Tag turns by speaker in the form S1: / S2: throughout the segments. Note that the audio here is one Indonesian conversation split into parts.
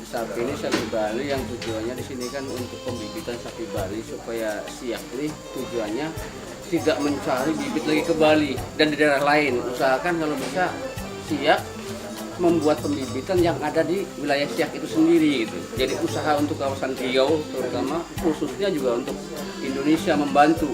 S1: Sapi ini sapi Bali yang tujuannya di sini kan untuk pembibitan sapi Bali supaya siap. Ini tujuannya tidak mencari bibit lagi ke Bali dan di daerah lain. Usahakan kalau bisa siap membuat pembibitan yang ada di wilayah Siak itu sendiri gitu. Jadi usaha untuk kawasan Riau terutama khususnya juga untuk Indonesia membantu.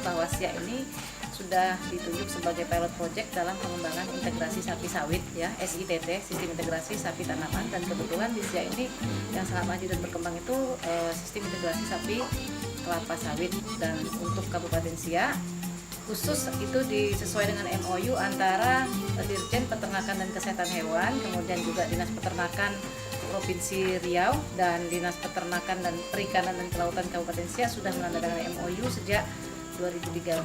S2: Bahwa Siak ini sudah ditunjuk sebagai pilot project dalam pengembangan integrasi sapi sawit ya, SITT, sistem integrasi sapi tanaman, dan kebetulan di Siak ini yang sangat maju dan berkembang itu sistem integrasi sapi kelapa sawit. Dan untuk Kabupaten Siak khusus itu disesuaikan dengan MOU antara Dirjen Peternakan dan Kesehatan Hewan, kemudian juga Dinas Peternakan Provinsi Riau dan Dinas Peternakan dan Perikanan dan Kelautan Kabupaten Siak sudah menandatangani MOU sejak 2013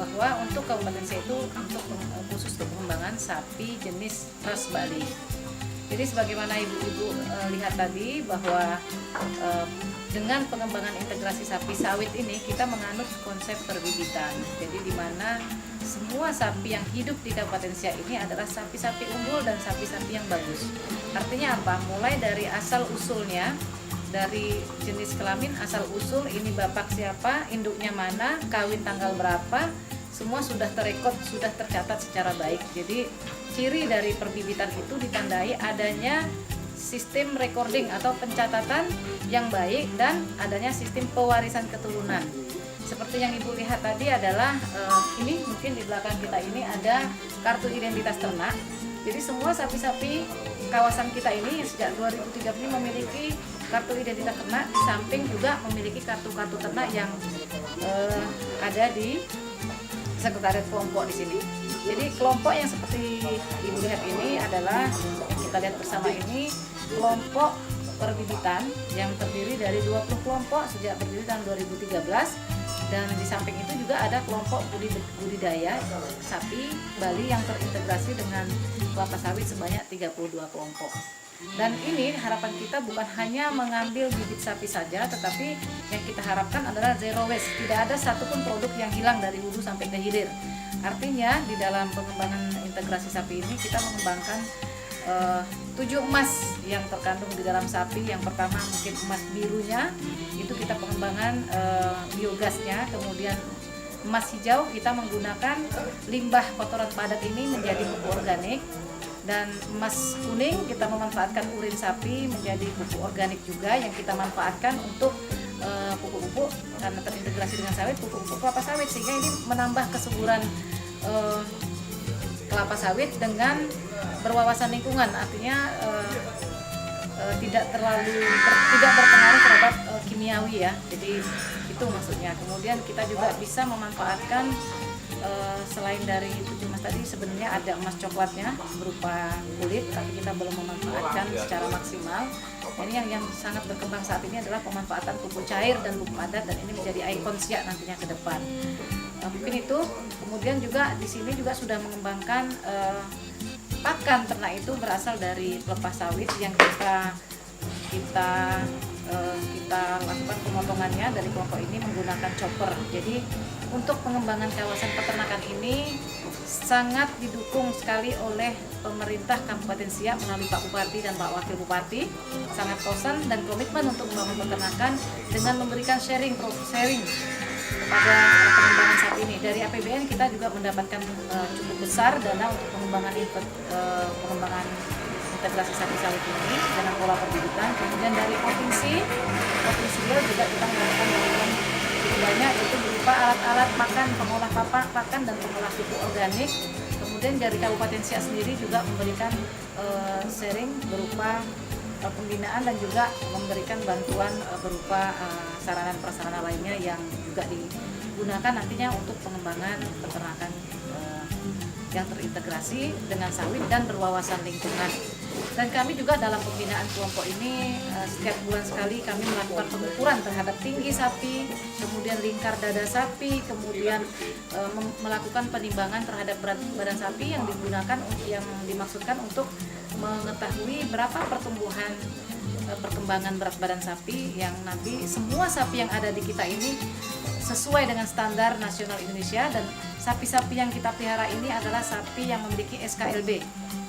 S2: bahwa untuk Kabupaten Siak itu untuk khusus untuk pengembangan sapi jenis ras Bali. Jadi sebagaimana ibu-ibu lihat tadi bahwa dengan pengembangan integrasi sapi sawit ini kita menganut konsep perbibitan. Jadi di mana semua sapi yang hidup di Kabupaten Siak ini adalah sapi-sapi unggul dan sapi-sapi yang bagus. Artinya apa? Mulai dari asal usulnya, dari jenis kelamin, asal usul, ini bapak siapa, induknya mana, kawin tanggal berapa, semua sudah terekod, sudah tercatat secara baik. Jadi ciri dari perbibitan itu ditandai adanya sistem recording atau pencatatan yang baik dan adanya sistem pewarisan keturunan. Seperti yang Ibu lihat tadi adalah ini mungkin di belakang kita ini ada kartu identitas ternak. Jadi semua sapi-sapi kawasan kita ini sejak 2013 memiliki kartu identitas ternak, di samping juga memiliki kartu-kartu ternak yang ada di sekretariat kelompok di sini. Jadi kelompok yang seperti Ibu lihat ini adalah yang kita lihat bersama ini kelompok perbibitan yang terdiri dari 20 kelompok sejak berdiri tahun 2013, dan di samping itu juga ada kelompok budidaya sapi Bali yang terintegrasi dengan kelapa sawit sebanyak 32 kelompok. Dan ini harapan kita bukan hanya mengambil bibit sapi saja, tetapi yang kita harapkan adalah zero waste. Tidak ada satupun produk yang hilang dari hulu sampai ke hilir. Artinya di dalam pengembangan integrasi sapi ini kita mengembangkan 7 emas yang terkandung di dalam sapi. Yang pertama mungkin emas birunya, itu kita pengembangan biogasnya. Kemudian emas hijau kita menggunakan limbah kotoran padat ini menjadi pupuk organik. Dan emas kuning kita memanfaatkan urin sapi menjadi pupuk organik juga yang kita manfaatkan untuk pupuk-pupuk, karena terintegrasi dengan sawit, pupuk-pupuk kelapa sawit, sehingga ini menambah kesuburan kelapa sawit dengan berwawasan lingkungan. Artinya tidak berpengaruh terhadap kimiawi ya. Jadi itu maksudnya. Kemudian kita juga bisa memanfaatkan selain dari 7 emas tadi, sebenarnya ada emas coklatnya berupa kulit, tapi kita belum memanfaatkan secara maksimal. Ini yang sangat berkembang saat ini adalah pemanfaatan pupuk cair dan pupuk padat, dan ini menjadi ikon siak nantinya ke depan. Mungkin itu. Kemudian juga di sini juga sudah mengembangkan pakan ternak itu berasal dari pelepas sawit yang kita lakukan pemotongannya dari kelompok ini menggunakan chopper. Jadi untuk pengembangan kawasan peternakan ini sangat didukung sekali oleh pemerintah Kabupaten Siak melalui Pak Bupati dan Pak Wakil Bupati, sangat konsen dan komitmen untuk membangun peternakan dengan memberikan sharing kepada pengembangan sapi ini. Dari APBN kita juga mendapatkan cukup besar dana untuk pengembangan integrasi sapi sawit ini dengan pola perbibitan. Kemudian dari provinsi juga kita mendapatkan bantuan cukup banyak, yaitu berupa alat-alat pakan, pengolah pakan dan pengolah pupuk organik. Kemudian dari Kabupaten Siak sendiri juga memberikan sharing berupa pembinaan dan juga memberikan bantuan berupa sarana prasarana lainnya yang juga digunakan nantinya untuk pengembangan peternakan yang terintegrasi dengan sawit dan berwawasan lingkungan. Dan kami juga dalam pembinaan kelompok ini setiap bulan sekali kami melakukan pengukuran terhadap tinggi sapi, kemudian lingkar dada sapi, kemudian melakukan penimbangan terhadap berat badan sapi yang digunakan, yang dimaksudkan untuk mengetahui berapa perkembangan berat badan sapi, yang nanti semua sapi yang ada di kita ini sesuai dengan standar nasional Indonesia. Dan sapi-sapi yang kita pelihara ini adalah sapi yang memiliki SKLB,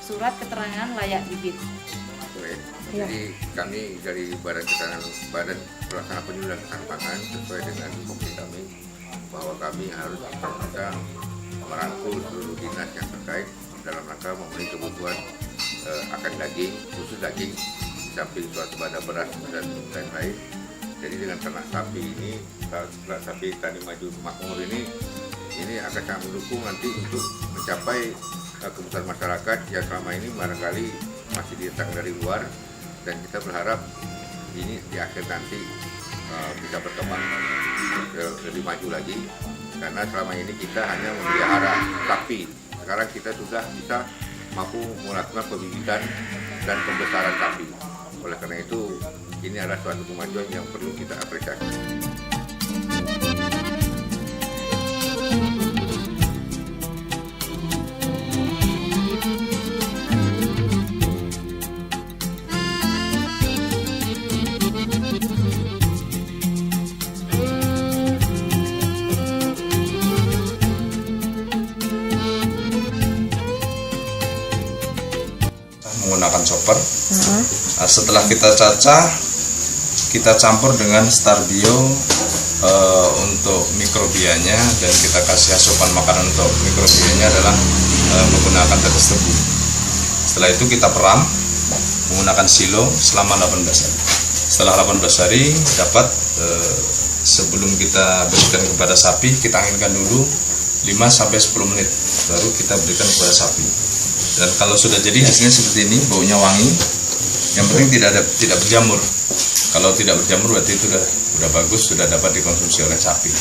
S2: surat keterangan layak bibit.
S3: Jadi kami dari Badan Pelaksana Penyuluhan Ketahanan Pangan sesuai dengan fungsi kami, bahwa kami harus bisa merangkul seluruh dinas yang terkait dalam rangka memenuhi kebutuhan akan daging, khusus daging, samping swasembada beras dan lain-lain. Jadi dengan ternak sapi ini, ternak sapi Tani Maju Makmur ini akan sangat mendukung nanti untuk mencapai kebutuhan masyarakat yang selama ini barangkali masih datang dari luar, dan kita berharap ini di akhir nanti bisa berkembang lebih maju lagi, karena selama ini kita hanya memelihara sapi. Sekarang kita sudah bisa mampu melakukan pembibitan dan pembesaran sapi. Oleh karena itu ini adalah suatu kemajuan yang perlu kita apresiasi.
S4: Menggunakan chopper. Nah, setelah kita cacah, kita campur dengan Starbio untuk mikrobianya, dan kita kasih asupan makanan untuk mikrobianya adalah menggunakan tetes tebu. Setelah itu kita peram menggunakan silo selama 18 hari. Setelah 18 hari dapat sebelum kita berikan kepada sapi, kita anginkan dulu 5-10 menit, baru kita berikan kepada sapi. Dan kalau sudah jadi hasilnya seperti ini, baunya wangi, yang penting tidak berjamur. Kalau tidak berjamur berarti itu udah bagus, sudah dapat dikonsumsi oleh sapi.